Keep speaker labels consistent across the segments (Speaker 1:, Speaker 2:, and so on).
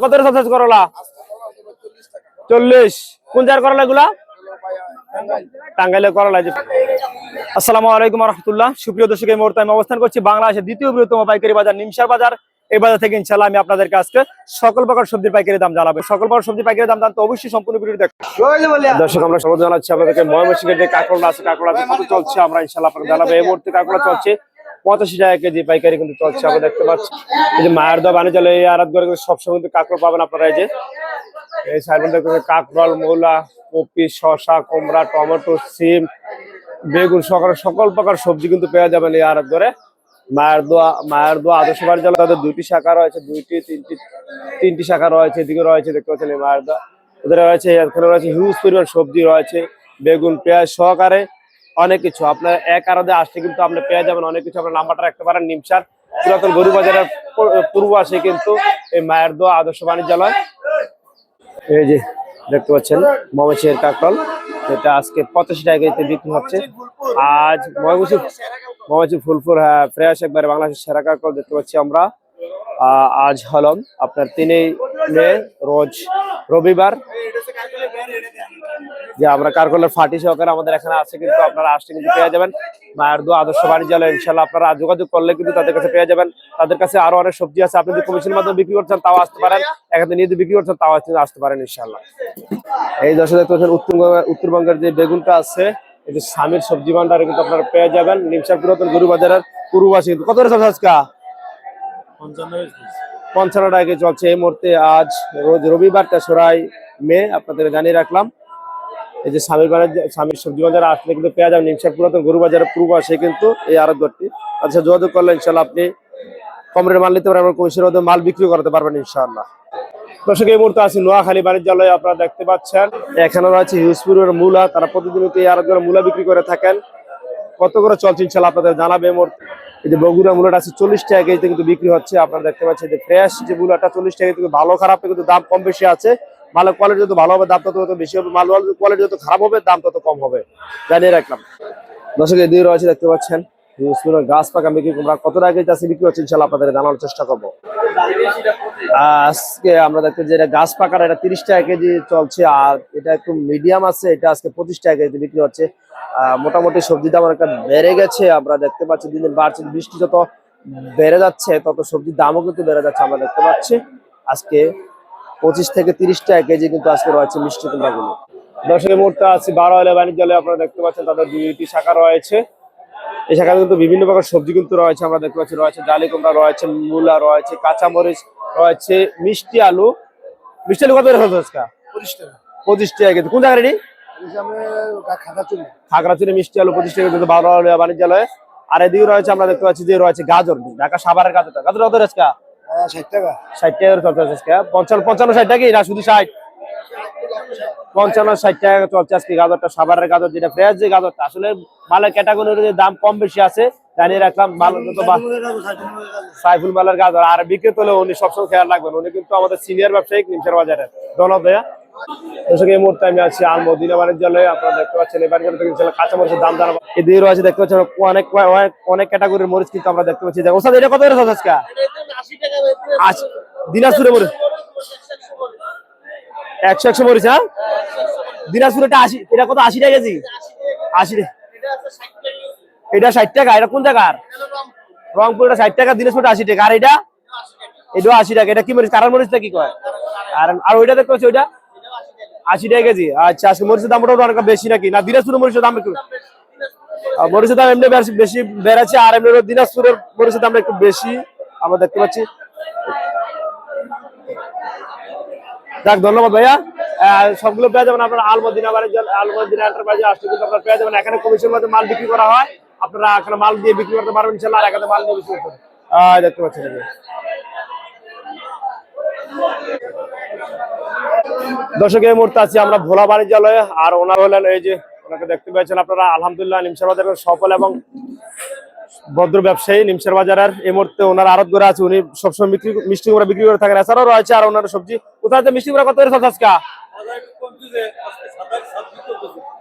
Speaker 1: কত চলছে করলা? 40। কোন জায়গার করলা এগুলা? টাঙ্গাইলের করলা। আসসালামু আলাইকুম ওয়া রাহমাতুল্লাহ। সুপ্রিয় দর্শক, এই মুহূর্তে আমি অবস্থান করছি বাংলাদেশের দ্বিতীয় বৃহত্তম পাইকারি বাজার নিমসার বাজার। এই বাজার থেকে ইনশাআল্লাহ আমি আপনাদেরকে আজকে সকল প্রকার সবজির পাইকারি দাম জানাবো। সকল প্রকার সবজির পাইকারি দাম জানতে অবশ্যই সম্পূর্ণ ভিডিওটি দেখুন। দর্শক, আমরা সবাই জানাচ্ছি আপনাদেরকে ময়মনসিংহের যে কাঁকড়া আছে, কাঁকড়া কত চলছে আমরা ইনশাআল্লাহ আপনাকে জানাবো। এই মুহূর্তে কাঁকড়া চলছে 85 টাকা কেজি পাইকারি কিন্তু চলছে। আমরা দেখতে পাচ্ছি এই যে মায়ের দোয়া বাণিজ্য এই আড়তঘরে সবসময় কিন্তু কাঁকড়া পাবেন আপনারা। এই যে এই সাইডে দেখবেন কাঁকরোল, মূলা, কপি, শসা, কুমড়া, টমেটো, সিম, বেগুন সকল প্রকার সবজি কিন্তু পেয়ে যাবেন এই আড়তঘরে। মায়ের দোয়া আদর্শ বাণিজ্যালয় তাদের 2টি শাখা রয়েছে, 3টি শাখা রয়েছে। এদিকে রয়েছে দেখতে পাচ্ছেন এই মায়ের দোয়া, ওদের রয়েছে এখানে রয়েছে হিউজ পরিমাণ সবজি রয়েছে, বেগুন, পেঁয়াজ সহকারে অনেক কিছু। আপনার এক আড়তে আসলে কিন্তু আপনি পেয়ে যাবেন অনেক কিছু। আপনার নাম্বারটা রাখতে পারেন। নিমসার পুরাতন গরু বাজারের পূর্ব আসে কিন্তু এই মায়ের দোয়া আদর্শ বাণিজ্যালয়। এই যে দেখতে পাচ্ছেন ময়মনসিংহের কাঁকরোল, এটা আজকে 85 টাকা কেজিতে বিক্রি হচ্ছে। আজ ময়মনসিংহ ফুলপুর ফ্রেশ একবারে বাংলাদেশের সেরা কাঁকরোল দেখতে পাচ্ছি আমরা। আজ হলো আপনার 3 মে, রোজ রবিবার। যে আমরা কাঁকরোলের ফাটি সহকারে আমাদের এখানে আছে, কিন্তু আপনারা আসলে কিন্তু পেয়ে যাবেন মায়ের দোয়া আদর্শ বাণিজ্যালয়। ইনশাআল্লাহ আপনারা যোগাযোগ করলে কিন্তু তাদের কাছে পেয়ে যাবেন। তাদের কাছে আরো অনেক সবজি আছে। আপনি যদি কমিশনের মাধ্যমে বিক্রি করছেন তাও আসতে পারেন, এখানে নিয়ে বিক্রি করছেন তাও আসতে পারেন ইনশাআল্লাহ। এই দর্শক দেখতে পাচ্ছেন উত্তরবঙ্গের যে বেগুনটা আছে, এই যে স্বামীর সবজি ভান্ডারে কিন্তু আপনারা পেয়ে যাবেন নিমসার পুরাতন গরু বাজারের পূর্ববাসী। কিন্তু কত চলছে আজকে? 55 টাকা চলছে এই মুহূর্তে। আজ রোজ রবিবার 3 মে আপনাদের জানিয়ে রাখলাম। এই যে স্বামীর সবজি বাজারে আসলে কিন্তু পেয়ে যাবেন নিমসার পুরাতন গরু বাজারের পূর্ব আসে কিন্তু এই আড়তঘরটি। আচ্ছা, যোগাযোগ করলে ইনশাআল্লাহ আপনি কম রেটে মাল নিতে পারবেন, কমিশনের মাল বিক্রি করতে পারবেন ইনশাআল্লাহ। দর্শক, এই মুহূর্তে আছে নোয়াখালী বাণিজ্যালয়ে, আপনারা দেখতে পাচ্ছেন এখানে রয়েছে হিউজপুরের মূলা। তারা প্রতিদিন এই আড়তঘরে মূলা বিক্রি করে থাকেন। কত করে চলছে ইনশাআল্লাহ আপনাদের জানাবে। এই মুহূর্তে এই যে বগুড়া মূলাটা আছে 40 টাকা কেজিতে কিন্তু বিক্রি হচ্ছে। আপনারা দেখতে পাচ্ছেন যে ফ্রেশ যে মূলাটা 40 টাকা কিন্তু ভালো খারাপ কিন্তু দাম কম বেশি আছে। মালের কোয়ালিটি যত ভালো হবে দাম তত বেশি হবে, মাল কোয়ালিটি যত খারাপ হবে দাম তত কম হবে, জানিয়ে রাখলাম। দর্শক, এদিকে রয়েছে দেখতে পাচ্ছেন গাছ পাকা বিক্রি কুমড়া কত টাকা কেজি আছে বিক্রি হচ্ছে ইনশাআল্লাহ আপনাদের জানানোর চেষ্টা করবো। আজকে আমরা দেখতে যে এটা গাছ পাকার এটা 30 টাকা কেজি চলছে, আর এটা একটু মিডিয়াম আছে, এটা আজকে 25 টাকা কেজি বিক্রি হচ্ছে। মোটামুটি সবজির দাম অনেকটা বেড়ে গেছে, আমরা দেখতে পাচ্ছি দিন দিন বাড়ছে। বৃষ্টি যত বেড়ে যাচ্ছে তত সবজির দামও কিন্তু বেড়ে যাচ্ছে। আমরা দেখতে পাচ্ছি আজকে 25 থেকে 30 টাকা কেজি কিন্তু আজকে রয়েছে মিষ্টি কুমড়া গুলো। দর্শকের মুহূর্তে আছে বারোয়ালা বাণিজ্যালয়ে, আপনারা দেখতে পাচ্ছেন তাদের 2টি শাখা রয়েছে। এই শাখায় কিন্তু বিভিন্ন প্রকার সবজি কিন্তু রয়েছে। আমরা দেখতে পাচ্ছি রয়েছে জালি কুমড়া, রয়েছে মূলা, রয়েছে কাঁচামরিচ, রয়েছে মিষ্টি আলু। মিষ্টি আলু কত করে? 25 টাকা কেজি। কোন জায়গায়? খাগড়াছড়ি মিষ্টি আলু 25 টাকা কিন্তু বারোয়ালা বাণিজ্যালয়ে। আর এদিকে রয়েছে আমরা দেখতে পাচ্ছি যে রয়েছে গাজর, ঢাকা সাভারের গাজরটা। গাজর কত রেট? 60 টাকা। 60 টাকা চলছে। 55 60 টাকা না শুধু 60? 55 60 টাকা চলছে আজকে গাজরটা, সাভারের গাজর যেটা ফ্রেশ যে গাজরটা। আসলে মালের ক্যাটাগরির দাম কম বেশি আছে, জানিয়ে রাখলাম। সাইফুল মালের গাজর আর বিক্রি হলে উনি সবসময় খেয়াল রাখবেন, উনি কিন্তু আমাদের সিনিয়র ব্যবসায়িক নিমসার বাজারের দৌলত ভাইয়া। দর্শক, এই মুহূর্তে আমি আছি আল মদিনা বাণিজ্যালয়ে। আপনারা দেখতে পাচ্ছেন এই বাণিজ্যালয় থেকে কাঁচামরিচের দাম জানাবো। এদিকে রয়েছে দেখতে পাচ্ছেন অনেক ক্যাটাগরির মরিচ কিন্তু আমরা দেখতে পাচ্ছি। ওস্তাদ, এটা কত রেট আজকে? দিনাজপুরে মরিচ 100 মরিচ। হ্যাঁ, দিনাজপুরটা 80। এটা কত? 80 টাকা কেজি। 80। এটা 60 টাকা। এটা কোন জায়গার? রংপুর। এটা 60 টাকা, দিনাজপুরটা 80 টাকা। আর এটাও 80 টাকা। এটা কি মরিচ? কারার মরিচটা কি কয়? আর ওইটা দেখতে পাচ্ছি ওইটা 80 টাকা কেজি। আচ্ছা, আজকে মরিচের দাম মোটামুটি অনেক বেশি নাকি? না, দিনাজপুরের মরিচের দাম একটু মরিচের দাম এমনি বেশি বেড়েছে, আর এমনি দিনাজপুরের মরিচের দামটা একটু বেশি আমরা দেখতে পাচ্ছি। যাক, ধন্যবাদ ভাইয়া। সবগুলো পেয়ে যাবেন আপনারা আল মদিনা এন্টারপ্রাইজে আসলে কিন্তু আপনারা পেয়ে যাবেন। এখানে কমিশনের মধ্যে মাল বিক্রি করা হয়, আপনারা এখানে মাল দিয়ে বিক্রি করতে পারবেন ইনশাআল্লাহ। আর এখানে মাল দিয়ে বিক্রি করতে দেখতে পাচ্ছেন। দর্শক, এই মুহূর্তে আছি আমরা ভোলা বাণিজ্যালয়ে, আর ওনার হলেন এই যে ওনাকে দেখতে পেয়েছেন আপনারা আলহামদুলিল্লাহ নিমসার বাজারের সফল এবং ভদ্র ব্যবসায়ী নিমসার বাজারের। এই মুহূর্তে ওনার আড়ত করে আছে, উনি সবসময় মিষ্টি কুমড়া বিক্রি করে থাকেন। এছাড়াও রয়েছে আর ওনার সবজি। কোথায় মিষ্টি কুমড়া কত রেট আজকে?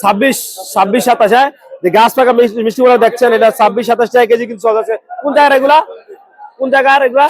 Speaker 1: 26 27। হ্যাঁ, যে গাছ পাকা মিষ্টি কুমড়া দেখছেন এটা 26 27 টাকা কেজি কিন্তু চলছে। কোন জায়গার এগুলা?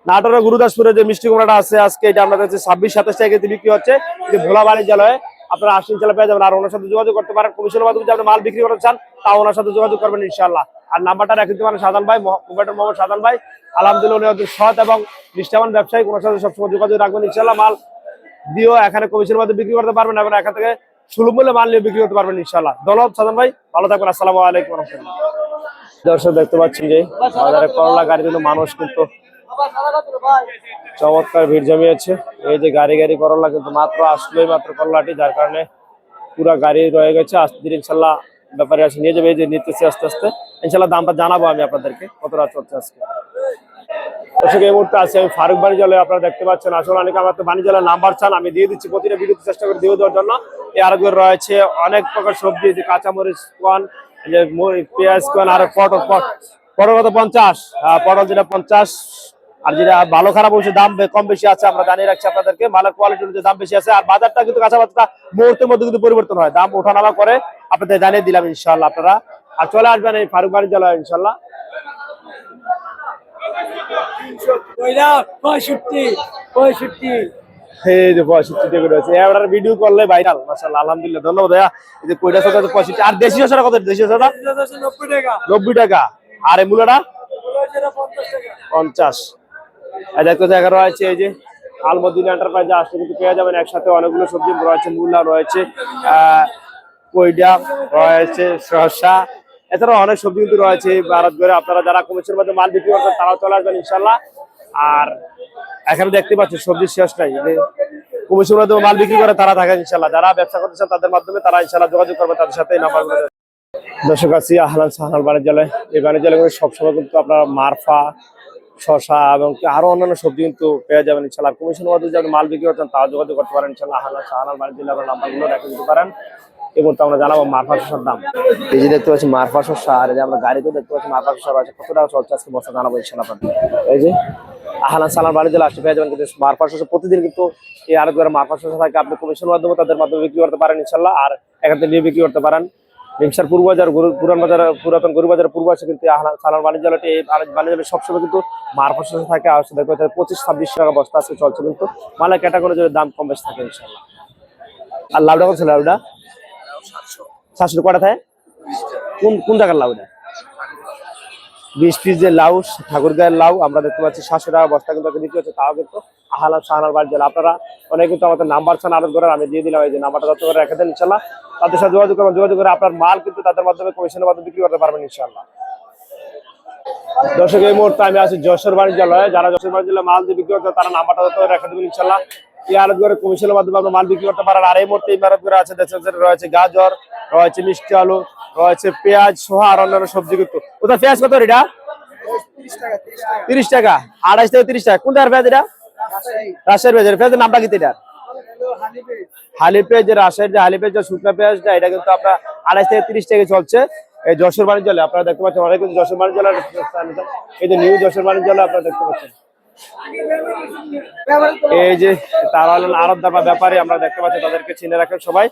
Speaker 1: নাটোরের গুরুদাসপুরে যে মিষ্টি কুমড়াটা আছে আজকে এটা আমাদের কাছে 26-27 টাকা কেজি বিক্রি হচ্ছে। যে ভোলা বাণিজ্যালয়ে আপনারা আসেন ইনশাল্লাহ পেয়ে যাবেন। আর ওনার সাথে যোগাযোগ করতে পারেন, কমিশনের মাধ্যমে যদি আপনি মাল বিক্রি করতে চান তাও ওনার সাথে যোগাযোগ করবেন ইনশাল্লাহ। আর নাম্বারটা রেখে দিতে পারেন সাধারণ ভাই, মোহাম্মদ সাধারণ ভাই। আলহামদুলিল্লাহ উনি হচ্ছে সৎ এবং নিষ্ঠাবান ব্যবসায়ী, ওনার সাথে সবসময় যোগাযোগ রাখবেন ইনশাল্লাহ। মাল দিয়েও এখানে কমিশনের মাধ্যমে বিক্রি করতে পারবেন এবং এখান থেকে সুলভ মূল্যে মাল নিয়ে বিক্রি করতে পারবেন ইনশাল্লাহ। ধন্যবাদ সাধারণ ভাই, ভালো থাকবেন। আসসালামু আলাইকুম রহমতুল্লাহ। দর্শক দেখতে পাচ্ছেন যে বাজারে করলা গাড়ি কিন্তু মানুষ কিন্তু চমৎকার ভিড় জমিয়েছে। এই যে গাড়ি গাড়ি করলা কিন্তু মাত্র আসলোই মাত্র করলাটি, যার কারণে পুরা গাড়ি রয়ে গেছে। আস্তে ধীরে ইনশাল্লাহ ব্যাপারে আসে নিয়ে যাবে, এই যে নিতেছি আস্তে আস্তে ইনশাল্লাহ। দামটা জানাবো আমি আপনাদেরকে কতটা চলছে আজকে। দর্শক এই মুহূর্তে আছে আমি ফারুক বাণিজ্যালয়ে, আপনারা দেখতে পাচ্ছেন। আসলে অনেকে আমার তো বাণিজ্যালয়ের নাম্বার চান, আমি দিয়ে দিচ্ছি প্রতিটা ভিডিওতে চেষ্টা করে দিয়ে দেওয়ার জন্য। এই আরো রয়েছে অনেক প্রকার সবজি, যে কাঁচামরিচ কোন, যে পেঁয়াজ কোন, আর পটল কত 50, পটল যেটা 50। আর যেটা ভালো খারাপ অবশ্যই দাম কম বেশি আছে, আমরা জানিয়ে রাখছি আপনাদেরকে। মালের কোয়ালিটি অনুযায়ী দাম বেশি আছে। আর বাজারটা কিন্তু কাঁচাপাতা মুহূর্তের মধ্যে কিন্তু পরিবর্তন হয়, দাম ওঠানামা করে, আপনাদের জানিয়ে দিলাম ইনশাল্লাহ। আপনারা আর চলে আসবেন এই ফারুক বাণিজ্যালয় ইনশাল্লাহ। ভিডিও করলে ভাইরাল মাশাআল্লাহ, আলহামদুলিল্লাহ, ধন্যবাদ ভাইয়া। এই যে কইটা 65। আর দেশি শসা কত? দেশি শসাটা 90 টাকা। আর এই মূলাটা 50। দেখতে জায়গা রয়েছে এই যে আলমদিনা এন্টারপ্রাইজে আসলে কিন্তু পেয়ে যাবেন একসাথে অনেকগুলো সবজি রয়েছে। মূলা রয়েছে, কইডা রয়েছে, শসা, এছাড়াও অনেক সবজি কিন্তু রয়েছে ভারত করে। আপনারা যারা কমিশনের মধ্যে মাল বিক্রি করবেন তারাও চলে আসবেন ইনশাল্লাহ। আর এখানে দেখতে পাচ্ছি সবজির শেষ নাই, কমিশনের মাধ্যমে মাল বিক্রি করে তারা থাকে ইনশাল্লাহ। যারা ব্যবসা করতে চান তাদের মাধ্যমে তারা ইনশাল্লাহ যোগাযোগ করবে তাদের সাথে। এই নাম্বারগুলো দর্শক আছি আহলান সাহানাল বাণিজ্যালয়। এই বাণিজ্যালয় সবসময় কিন্তু আপনারা মারফা, শসা এবং আরো অন্যান্য সবজি কিন্তু পেয়ে যাবেন ইনশাল্লাহ। কমিশনের মাধ্যমে যদি মাল বিক্রি করতেন তাও যোগাযোগ করতে পারেন ইনশাল্লাহ। আহলান সাহানাল বাণিজ্যালয়ের নাম্বারগুলো রেখে দিতে পারেন। এবং আমরা জানাবো মারফা শসার দাম। এই যে দেখতে পাচ্ছি মারফা শসা, আর এই যে আমরা গাড়িতেও দেখতে পাচ্ছি মারফা শসা রয়েছে। কত টাকা চলছে আজকে বস্তা জানাবো ইনশাল্লাহ। এই যে আহলান সাহানাল বাণিজ্যালয় আসতে পেয়ে যাবেন কিন্তু মারফা শসা প্রতিদিন কিন্তু এই আরো করে মারফা শসা থাকে। আপনি কমিশনের মাধ্যমে তাদের মাধ্যমে বিক্রি করতে পারেন ইনশাল্লাহ। আর এখান থেকে নিয়ে বিক্রি করতে পারেন। রিমসার পূর্ব বাজার, পুরান বাজার, পুরাতন গরু বাজারের পূর্ব আছে কিন্তু আহলান সাহানাল বাণিজ্যালয়টি। এই বাণিজ্যালয় সবসময় কিন্তু মারফা শসা থাকে। আর দেখতে পাচ্ছেন 25-26 টাকা বস্তা আজকে চলছে, কিন্তু মালের ক্যাটাগরি যদি দাম কম বেশি থাকে ইনশাল্লাহ। আর লাউডা কত ছিল? লাউডা 700 কটা থাকে? কোন জায়গার লাউ? 20 পিস যে লাউ, ঠাকুর গায়ের লাউ আমরা দেখতে পাচ্ছি 700 টাকা বস্তা কিন্তু বিক্রি হচ্ছে। তাও কিন্তু আহলান সাহানাল বাণিজ্যালয়। আপনারা অনেক কিন্তু আমাদের নাম্বার চান আরো করে, আমি দিয়ে দিলাম। এই যে নাম্বারটা যত করে রেখে দেন ইনশাল্লাহ। তাদের সাথে যোগাযোগ করবেন, যোগাযোগ করে আপনার মাল কিন্তু তাদের মাধ্যমে কমিশনের মাধ্যমে বিক্রি করতে পারবেন ইনশাল্লাহ। দর্শক এই মুহূর্তে আমি আছি যশোর বাণিজ্যালয়ে। যারা যশোর বাণিজ্যালয়ে মাল দিয়ে বিক্রি করতে তারা নাম্বারটা যত রেখে দেবেন ইনশাল্লাহ। এই আরো করে কমিশনের মাধ্যমে আপনার মাল বিক্রি করতে পারেন। আর এই মুহূর্তে ইমারত করে আছে রয়েছে গাজর, রয়েছে মিষ্টি আলু, রয়েছে পেঁয়াজ সহ আর অন্যান্য সবজি কিন্তু। ওটা পেঁয়াজ কত এটা? 30 টাকা। 28 থেকে 30 টাকা। কোন জায়গার পেঁয়াজ এটা? রাজশাহীর পেঁয়াজ। পেঁয়াজের নামটা কি এটা? হালি পেঁয়াজ। রাজশাহীর যে হালি পেঁয়াজ, শুকনা পেঁয়াজটা, এটা কিন্তু আপনার 28 থেকে 30 টাকা চলছে এই যশোর বাণিজ্যালয়ে। আপনারা দেখতে পাচ্ছেন অনেক কিন্তু যশোর বাণিজ্যালয়, এই যে নিউ যশোর বাণিজ্যালয় আপনারা দেখতে পাচ্ছেন। এই যে তারা হলেন আরবদার বা ব্যাপারী, আমরা দেখতে পাচ্ছি তাদেরকে চিনে রাখেন সবাই।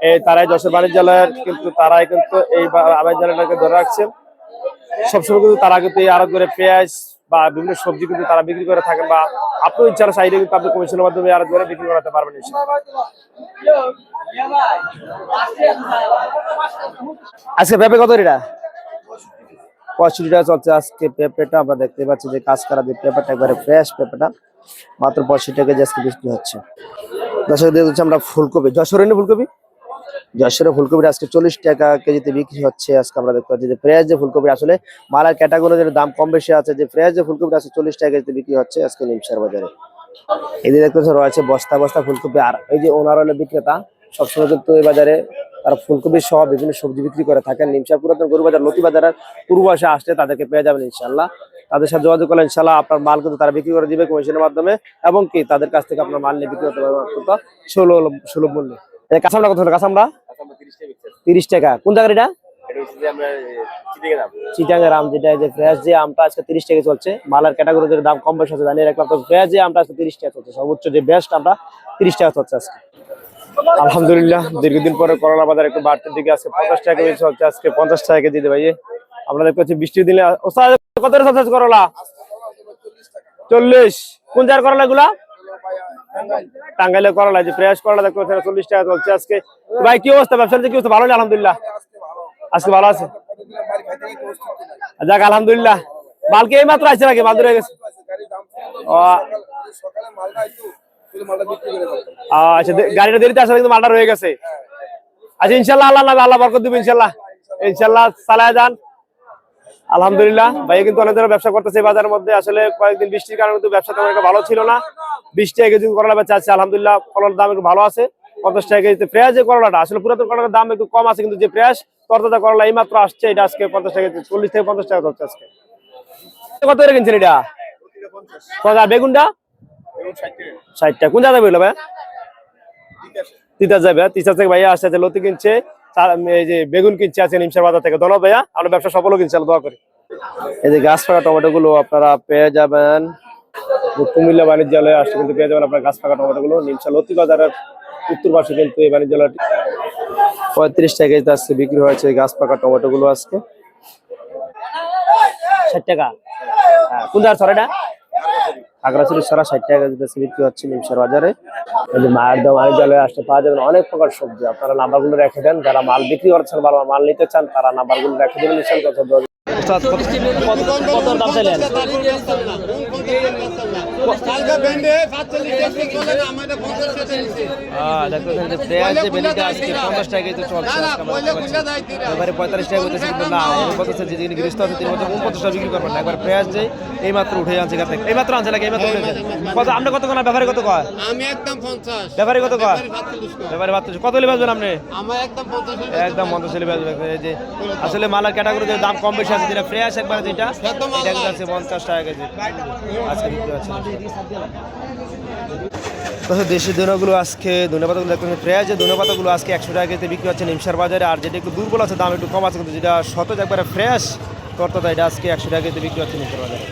Speaker 1: এই তারাই যশোর বাণিজ্যালয়ের কিন্তু তারাই কিন্তু এই বাণিজ্যালয়টাকে ধরে রাখছে সবসময়। কিন্তু তারা কিন্তু এই আরব করে পেঁয়াজ বা বিভিন্ন সবজি কিন্তু তারা বিক্রি করে থাকেন, বা আপনার ইচ্ছার চাইলে কিন্তু আপনি কমিশনের মাধ্যমে আরব করে বিক্রি করাতে পারবেন। আজকে পেঁপে কত এটা? 65 টাকা চলছে আজকে পেঁপেটা। আমরা দেখতে পাচ্ছি যে কাজ করা যে পেঁপেটা একবারে ফ্রেশ পেঁপেটা মাত্র 65 টাকা আজকে বিক্রি হচ্ছে। দর্শক দেখছি আমরা ফুলকপি, যশোরের ফুলকপি, যশোরের ফুলকপিটা আজকে 40 টাকা কেজিতে বিক্রি হচ্ছে। আজকে আমরা দেখতে পাচ্ছি যে ফ্রেশ যে ফুলকপি, আসলে মালার ক্যাটাগরি দাম কম বেশি আছে, যে ফ্রেশ যে ফুলকপিটা আছে 40 টাকা কেজিতে বিক্রি হচ্ছে আজকে নিমসার বাজারে। এদিকে দেখতে পাচ্ছি রয়েছে বস্তা বস্তা ফুলকপি। আর এই যে ওনার হলে বিক্রেতা সবসময় কিন্তু এই বাজারে তারা ফুলকপি সহ বিভিন্ন সবজি বিক্রি করে থাকেন। নিমসার পুরাতন গরু বাজার লতি বাজারের পূর্বাসে আসলে তাদেরকে পেয়ে যাবেন ইনশাল্লাহ। তাদের সাথে যোগাযোগ করলে ইনশাল্লাহ আপনার মাল কিন্তু তারা বিক্রি করে দিবে কমিশনের মাধ্যমে, এবং কি তাদের কাছ থেকে আপনার মাল নিয়ে বিক্রি করতে পারবেন সুলভ মূল্যে। কাঁচামড়া কত? কাঁচামড়া 30 টাকা। কোন জায়গার এটা? চিটাঙ্গের আম, যেটা যে ফ্রেশ যে আমটা আজকে 30 টাকা চলছে। মালের ক্যাটাগরির দাম কম বেশি আছে জানিয়ে রাখলাম। তো ফ্রেশ যে আমটা আজকে 30 টাকা চলছে, সর্বোচ্চ যে বেস্ট আমটা 30 টাকা চলছে আজকে। আলহামদুলিল্লাহ দীর্ঘদিন পরে করলা বাজার একটু বাড়তির দিকে আজকে 50 টাকা কেজি চলছে। আজকে 50 টাকা কেজি দিতে ভাই। আমরা দেখতে পাচ্ছি বৃষ্টির দিনে করলা 40। কোন জায়গার করলা এগুলা? টাঙ্গাইলের করলা, যে ফ্রেশ করলা দেখতে পাচ্ছেন 40 টাকা চলছে আজকে। ভাই কি অবস্থা, ব্যবসার কি অবস্থা? ভালো না? আলহামদুলিল্লাহ আজকে ভালো আছে। যাক আলহামদুলিল্লাহ। মাল কি এই মাত্র আসছে নাকি মাল ধরে গেছে? আচ্ছা, গাড়িটা দেরিতে আসলে কিন্তু মালটা রয়ে গেছে। আচ্ছা ইনশাল্লাহ আল্লাহ আল্লাহ বরকত দিবে ইনশাল্লাহ। ইনশাল্লাহ চালায় যান। আলহামদুলিল্লাহ ভাই কিন্তু অনেক ধরনের ব্যবসা করতেছে এই বাজারের মধ্যে। আসলে কয়েকদিন বৃষ্টির কারণে কিন্তু ব্যবসা তেমন একটা ভালো ছিল না। 20 টাকা কেজি করলা বেচা আছে। আলহামদুলিল্লাহ করলার দাম একটু ভালো আছে। 50 টাকা কেজিতে ফ্রেশ যে করলাটা, আসলে পুরাতন করলার দাম একটু কম আছে, কিন্তু যে ফ্রেশ তরতাজা করলা এই মাত্র আসছে, এটা আজকে 50 টাকা, 40 থেকে 50 টাকা চলছে আজকে। কত করে কিনছেন এটা? বেগুনটা 60 টাকা। কোন জায়গায় বেরোলো ভাই? তিতাস যাবে। তিতাস থেকে ভাইয়া আসছে, লতি কিনছে, এই যে বেগুন কিনছে আছে নিমসার বাজার থেকে। ধন্যবাদ ভাইয়া, আমরা ব্যবসা সফলও কিনছি, দোয়া করি। এই যে গাছ পাকা টমেটো গুলো আপনারা পেয়ে যাবেন কুমিল্লা বাণিজ্যালয়ে আসছে, কিন্তু পেয়ে যাবেন আপনার গাছ পাকা টমেটো গুলো নিমসা লতি বাজারের উত্তর পাশে। কিন্তু এই বাণিজ্যালয়টি 35 টাকা কেজিতে আজকে বিক্রি হয়েছে গাছ পাকা টমেটো গুলো আজকে। 60 টাকা। হ্যাঁ, কোন জায়গার ছড়াটা? খাগড়াছড়ি ছড়া 60 টাকা কেজিতে বিক্রি হচ্ছে নিমসার বাজারে। এই যে মায়ের দম বাণিজ্যালয়ে আসতে পাওয়া যাবেন অনেক প্রকার সবজি। আপনারা নাম্বার গুলো রেখে দেন, যারা মাল বিক্রি করছেন, ভালো মাল নিতে চান, তারা নাম্বার গুলো রেখে দেবেন। কত দাম চাইলেন? এই মাত্র উঠে আনছে, এই মাত্র আনছে নাকি? আপনি কত কোন ব্যাপারে কত কয়?
Speaker 2: আমি একদম 50।
Speaker 1: ব্যাপারে কত কয়? ব্যাপারে 32। কত হলে বাজবেন আপনি?
Speaker 2: আমার একদম 50।
Speaker 1: একদম 50 হলে বাজবেন। এই যে আসলে মালার ক্যাটাগরিতে দাম কম বেশি আছে, যেটা ফ্রেশ একবার যেটা এটা আছে 50 টাকা কেজি আজকে বিক্রি হচ্ছে। দেশি ধনেগুলো আজকে ধনেপাতাগুলো দেখতে ফ্রেশ, যে ধনেপাতাগুলো আজকে 100 টাকা কেজিতে বিক্রি হচ্ছে নিমসার বাজারে। আর যেটা একটু দুর্বল আছে, দাম একটু কম আছে, কিন্তু যেটা সতেজ একবারে ফ্রেশ তরতাজা, এটা আজকে 100 টাকা কেজিতে বিক্রি হচ্ছে নিমসার বাজারে।